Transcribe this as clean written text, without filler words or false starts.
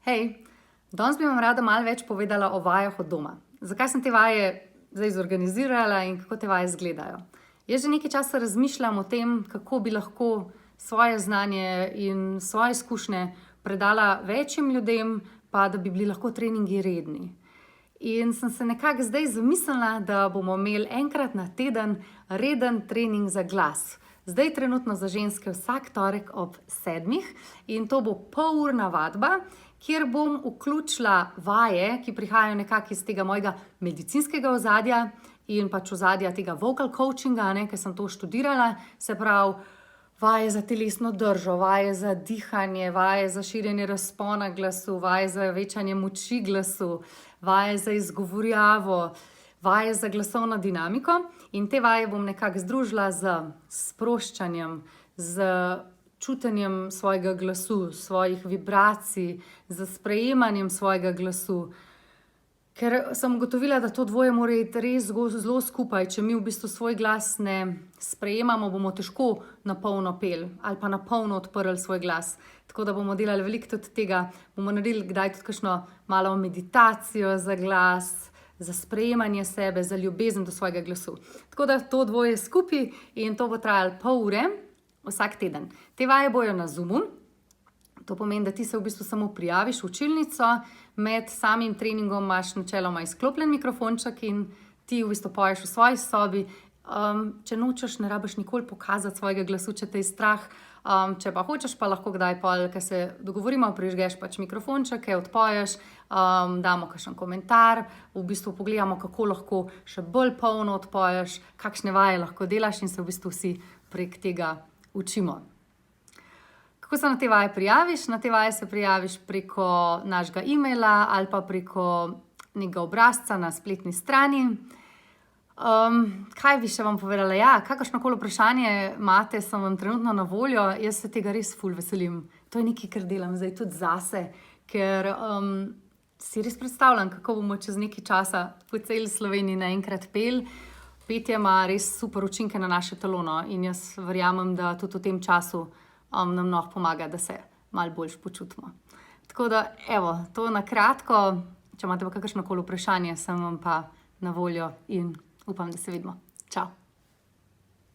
Hej, danes bi vam rada malo več povedala o vajah od doma. Zakaj sem te vaje zdaj zorganizirala in kako te vaje izgledajo? Jaz že nekaj časa razmišljam o tem, kako bi lahko svoje znanje in svoje izkušnje predala večjim ljudem, pa da bi bili lahko treningi redni. In sem se nekako zdaj zamislila, da bomo imeli enkrat na teden reden trening za glas. Zdaj trenutno za ženske vsak torek ob 7. in to bo polurna vadba, kjer bom vključila vaje, ki prihajajo nekako iz tega mojega medicinskega ozadja in pač ozadja tega vocal coachinga, ker sem to študirala, se pravi vaje za telesno držo, vaje za dihanje, vaje za širjenje razpona glasu, vaje za večanje moči glasu, vaje za izgovorjavo, vaje za glasovno dinamiko. In te vaje bom nekako združila z sproščanjem, z čutenjem svojega glasu, svojih vibracij, z sprejemanjem svojega glasu. Ker sem ugotovila, da to dvoje mora iti res zelo skupaj. Če mi v bistvu svoj glas ne sprejemamo, bomo težko na polno peli ali pa na polno odprli svoj glas. Tako da bomo delali veliko tudi tega, bomo naredili kdaj tudi kakšno malo meditacijo za glas, za sprejemanje sebe, za ljubezen do svojega glasu. Tako da to dvoje skupaj in to bo trajalo pol ure vsak teden. Te vaje bojo na Zoomu. To pomeni, da ti se v bistvu samo prijaviš v učilnico, med samim treningom imaš načeloma izklopljen mikrofonček in ti v bistvu poješ v svoji sobi. Če nočeš, ne rabiš nikoli pokazati svojega glasu, če te je strah. Če pa hočeš, pa lahko kdaj pol, ker se dogovorimo, prižgeš pač mikrofonček, odpoješ, damo kakšen komentar, v bistvu pogledamo, kako lahko še bolj polno odpoješ, kakšne vaje lahko delaš in se v bistvu vsi prek tega učimo. Kako se na te vaje prijaviš? Na te vaje se prijaviš preko našega e-maila ali pa preko nekega obrazca na spletni strani. Kaj bi še vam povedala? Ja, kakršnokoli vprašanje imate, sem vam trenutno na voljo. Jaz se tega res ful veselim. To je nekaj, kar delam zdaj tudi zase, ker si res predstavljam, kako bomo čez nekaj časa po celi Sloveniji naenkrat peli. Petje ima res super učinke na naše telo, no, in jaz verjamem, da tudi v tem času nam lahko pomaga, da se malo bolj počutimo. Tako da, evo, to na kratko. Če imate pa kakršnokoli vprašanje, sem vam pa na voljo in upam, da se vidimo. Čau!